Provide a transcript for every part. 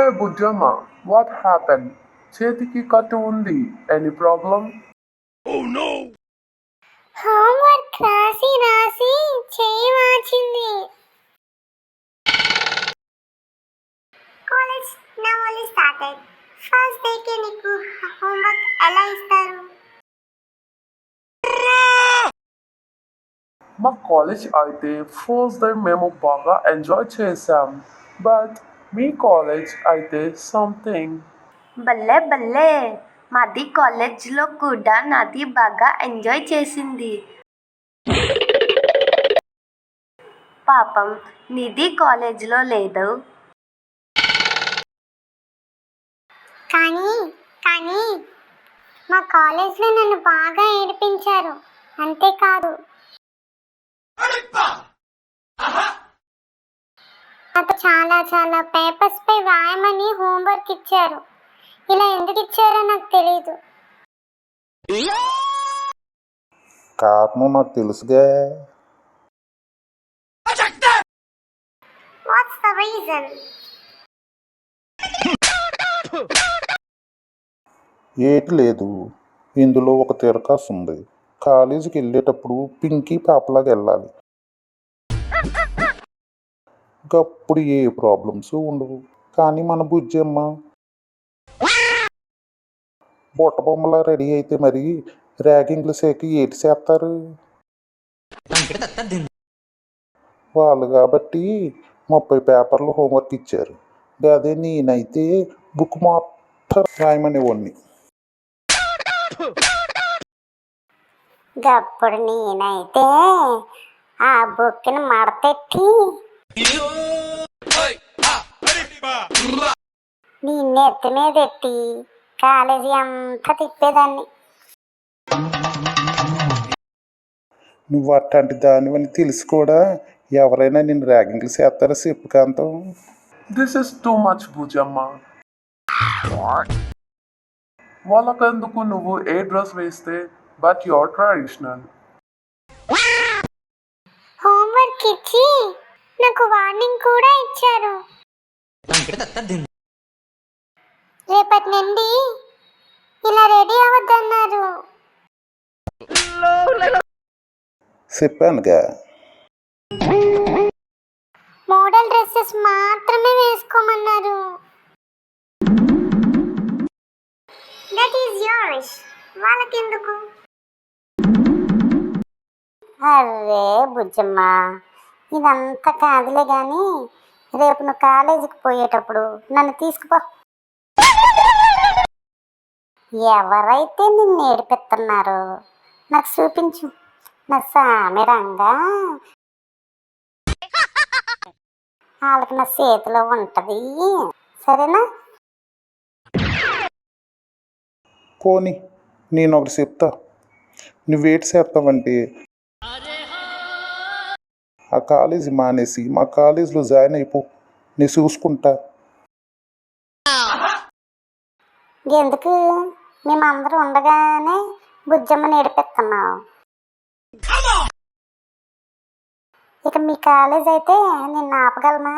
Hey Bujama, what happened? Chetiki katu undi. Any problem? Homework రాసి రాసి చేయి వాచింది. College నా ఓన్లీ స్టార్టెడ్. ఫస్ట్ డేకే నీకు హోంవర్క్ ఎలా ఇస్తారు? మా కాలేజ్ అయితే ఫస్ట్ డే మేము బాగా ఎంజాయ్ చేసాం. బట్ మీ కాలేజ్ అయితే సంథింగ్. భలే భలే, మాది కాలేజ్లో కూడా నాది బాగా ఎంజాయ్ చేసింది. పాపం నిధి కాలేజ్లో లేదు. కానీ మా కాలేజ్లో నన్ను బాగా ఏడిపించారు. అంతేకాదు నాకు చాలా చాలా పేపర్స్ పై రాయమని హోంవర్క్ ఇచ్చారు. ఇలా ఎందుకు ఇచ్చారో నాకు తెలియదు. కారణం నాకు తెలుసుగా. What's the reason? ఏటి లేదు, ఇందులో ఒక తిరకాసు ఉంది. కాలేజీకి వెళ్ళేటప్పుడు పింకీ పాపలాగా వెళ్ళాలి. అప్పుడు ఏ ప్రాబ్లమ్స్ ఉండవు. కానీ మన బుజ్జమ్మ బుట్ట బొమ్మలా రెడీ అయితే మరి ర్యాగింగ్లు సేకి ఏటి చేస్తారు వాళ్ళు. కాబట్టి 30 పేపర్లు హోంవర్క్ ఇచ్చారు. అదే నేనైతే బుక్ మొత్తం రాయమనేవాడిని. గప్పుడు నేనైతే ఆ బుక్ని మడతెట్టి నీ నెత్తి మీద ఎట్టి కాలేజీ అంతా తిప్పేదాన్ని. నువ్వు అట్లాంటి దానివని తెలిసి కూడా ఎవరైనా నిన్ను ర్యాగింగ్లు చేస్తారో చెప్పు కాంతం. This is too much Bujama. వాళ్ళకెందుకు నువ్వు ఏ డ్రెస్ వేస్తే బట్ యువర్ ట్రెడిషనల్. హోంవర్క్ ఇచ్చి నాకు వార్నింగ్ కూడా ఇచ్చారు. రేపటి నుండి ఇలా రెడీ అవ్వద్దన్నారు. చెప్పానుగా. మోడల్ డ్రెస్సెస్ మాత్రమే వేసుకోమన్నారు. That is yours. వాళ్ళకెందుకు? అరే బుజ్జమ్మ, ఇదంతా కాదులే కానీ రేపు నువ్వు కాలేజీకి పోయేటప్పుడు నన్ను తీసుకుపో. ఎవరైతే నిన్ను ఏడిపిస్తున్నారో నాకు చూపించు. నా సామిరంగా వాళ్ళకి నా చేతిలో ఉంటది. సరేనా? పోనీ నేను ఒకటి చెప్తా. నువ్వేటి చేస్తావంటే ఆ కాలేజీ మానేసి మా కాలేజీలో జాయిన్ అయిపో. నేను చూసుకుంటా. ఎందుకు మేమందరం ఉండగానే బుజ్జమ్మని ఏడిపిస్తున్నావు? ఇక మీ కాలేజ్ అయితే నిన్ను ఆపగలమా?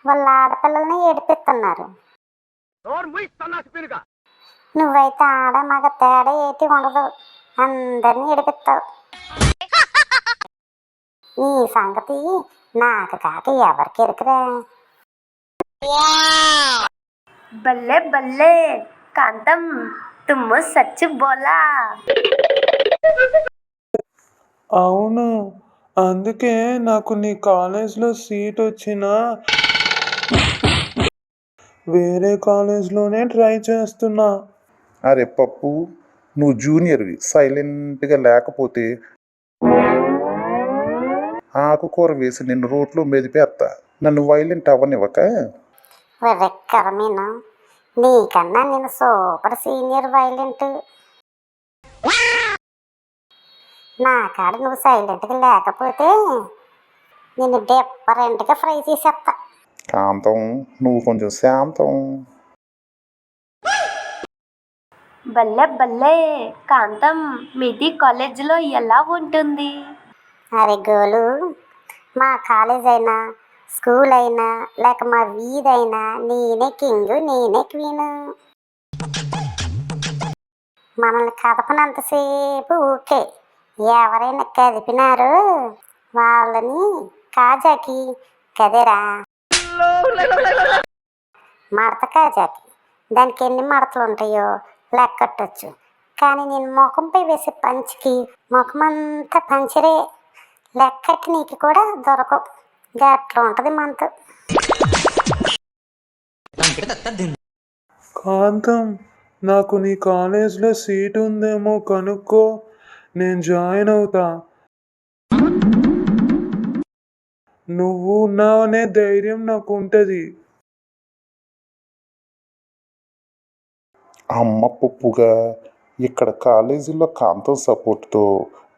వాళ్ళ ఆడపిల్లల్ని ఏడిపిస్తున్నారు. నువ్వైతే ఆడ మగ తేడా ఏటి ఉండదు, అందరినీ ఏడిపిస్తావు. నీ సంగతి నాకు కాక ఎవరికి ఎరుకురా? భలే భలే కాంతం, తుమ్ము సచ్ బోలా. అవును, అందుకే నాకు నీ కాలేజ్లో సీట్ వచ్చినా వేరే కాలేజ్లోనే ట్రై చేస్తున్నా. అరే పప్పు, నువ్వు జూనియర్వి. సైలెంట్గా లేకపోతే ఆకుకూర వేసి నిన్ను రోడ్లో మెదిపేస్తా. నన్ను వైలెంట్ అవ్వనివ్వక. రెక్కరమేనా? నీకన్నా నేను సూపర్ సీనియర్ వైలెంట్. నా కాడ నువ్వు సైలెంట్గా లేకపోతే నేను డిఫరెంట్గా ఫ్రై చేసేస్తా. కాంతం, నువ్వు కొంచెం శాంతం. భలే భలే కాంతం, మీది కాలేజీలో ఎలా ఉంటుంది? అరే గోలు, మా కాలేజ్ అయినా స్కూల్ అయినా లేక మా వీధైనా నేనే కింగ్ నేనే క్వీను. మనల్ని కదపనంతసేపు ఓకే, ఎవరైనా కదిపినారో వాళ్ళని కాజాకి కదేరా మడత కాజాకి. దానికి ఎన్ని మడతలు ఉంటాయో లెక్కట్టచ్చు. కానీ నేను ముఖంపై వేసే పంచికి ముఖమంతా పంచరే, లెక్కట్టి నీకు కూడా దొరకవు. గట్లా ఉంటుంది మనతో. కాంతం, నాకు నీ కాలేజ్లో సీట్ ఉందేమో కనుక్కో, నేను జాయిన్ అవుతా. నువ్వు ఉన్నావనే ధైర్యం నాకు ఉంటుంది. అమ్మ పప్పుగా ఇక్కడ కాలేజీలో కాంతం సపోర్ట్తో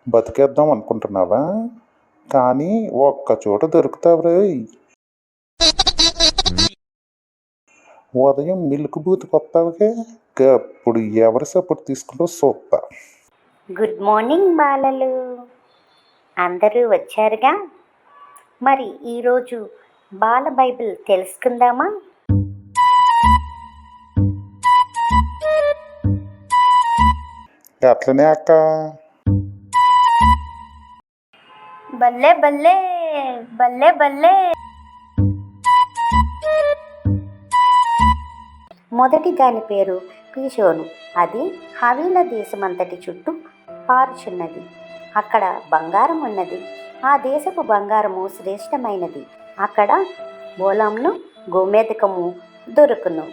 బతికేద్దాం అనుకుంటున్నావా? కానీ ఒక్క చోట దొరుకుతావురే. ఉదయం మిల్క్ బూత్కి వస్తావుగా, అప్పుడు ఎవరి సపోర్ట్ తీసుకుంటూ చూస్తా. గుడ్ మార్నింగ్ బాలలు, అందరూ వచ్చారుగా. మరి ఈరోజు బాల బైబిల్ తెలుసుకుందామా? అట్లనే అక్క. బల్లే బల్లే బల్లే బల్లే. మొదటి దాని పేరు పీషోను. అది హవీల దేశమంతటి చుట్టూ పారుచున్నది. అక్కడ బంగారం ఉన్నది. ఆ దేశపు బంగారము శ్రేష్టమైనది. అక్కడ బోలాంను గోమేధికము దొరుకును.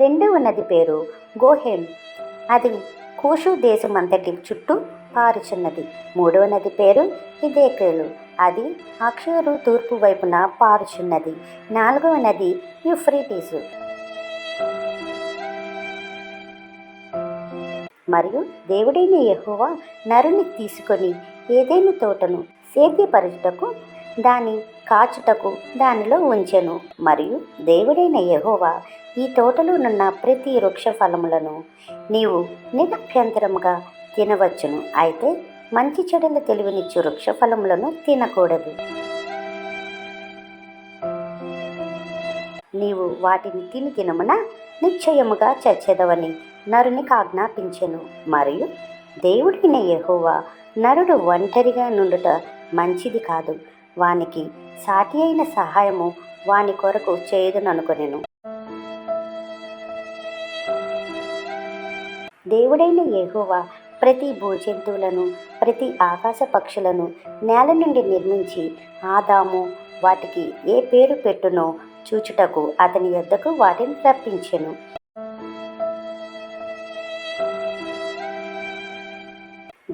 రెండవ నది పేరు గోహెన్. అది కూషు దేశమంతటి చుట్టూ పారుచున్నది. మూడవ నది పేరు హిదేకేలు. అది అక్షోరు తూర్పు వైపున పారుచున్నది. నాలుగవ నది యూఫ్రటీసు. మరియు దేవుడైన యెహోవా నరుని తీసుకొని ఏదైనా తోటను సేద్యపరచుటకు దాని కాచుటకు దానిలో ఉంచెను. మరియు దేవుడైన యెహోవా ఈ తోటలోనున్న ప్రతి వృక్ష ఫలములను నీవు నిరభ్యంతరముగా తినవచ్చును, అయితే మంచి చెడుల తెలివినిచ్చు వృక్ష ఫలములను తినకూడదు. నీవు వాటిని తిని దినమున నిశ్చయముగా చచ్చెదవని నరునికి ఆజ్ఞాపించెను. మరియు దేవుడైన యెహోవా నరుడు ఒంటరిగా నుండుట మంచిది కాదు, వానికి సాటి అయిన సహాయము వాని కొరకు చేయుదుననుకొనెను. దేవుడైన యెహోవా ప్రతి భూజంతువులను ప్రతి ఆకాశ పక్షులను నేల నుండి నిర్మించి ఆదాము వాటికి ఏ పేరు పెట్టునో చూచుటకు అతని యొద్దకు వాటిని రప్పించెను.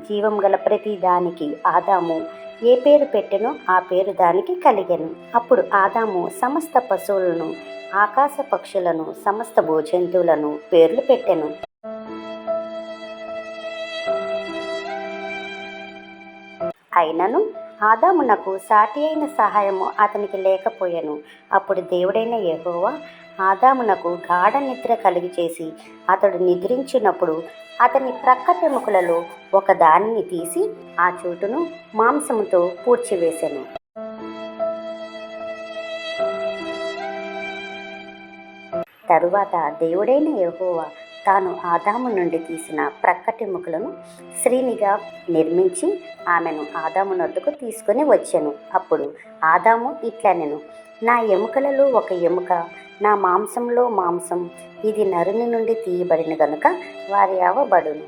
జీవం గల ప్రతి దానికి ఆదాము ఏ పేరు పెట్టెనో ఆ పేరు దానికి కలిగెను. అప్పుడు ఆదాము సమస్త పశువులను ఆకాశ పక్షులను సమస్త భూజంతువులను పేర్లు పెట్టెను. అయినను ఆదామునకు సాటి అయిన సహాయము అతనికి లేకపోయెను. అప్పుడు దేవుడైన యెహోవా ఆదామునకు గాఢ నిద్ర కలిగి చేసి అతడు నిద్రించినప్పుడు అతని ప్రక్కటెముకలలో ఒక దానిని తీసి ఆ చోటును మాంసముతో పూడ్చివేసెను. తరువాత దేవుడైన యెహోవా తాను ఆదాము నుండి తీసిన ప్రక్కటెముకలను స్త్రీనిగా నిర్మించి ఆమెను ఆదాము నొద్దకు తీసుకొని వచ్చెను. అప్పుడు ఆదాము ఇట్లనెను, నా ఎముకలలో ఒక ఎముక, నా మాంసంలో మాంసం, ఇది నరుని నుండి తీయబడిన గనుక వారి అవబడును.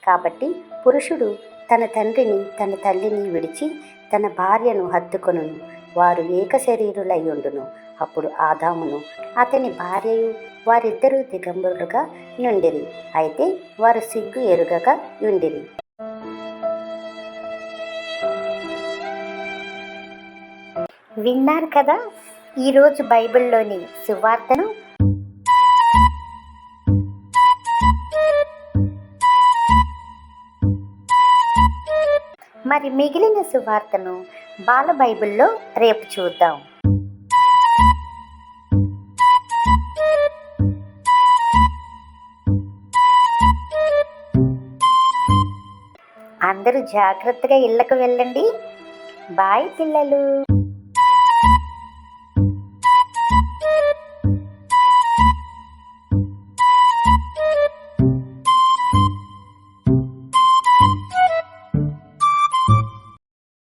కాబట్టి పురుషుడు తన తండ్రిని తన తల్లిని విడిచి తన భార్యను హత్తుకొనును, వారు ఏక శరీరులై ఉండును. అప్పుడు ఆదామును అతని భార్యయు వారిద్దరూ దిగంబరులుగా నుండిరి, అయితే వారు సిగ్గు ఎరుగక ఉండిరి. విన్నారు కదా ఈరోజు బైబిల్లోని సువార్తను. మరి మిగిలిన సువార్తను బాల బైబిల్లో రేపు చూద్దాం. అందరూ జాగ్రత్తగా ఇళ్ళకు వెళ్ళండి. బాయ్ పిల్లలు.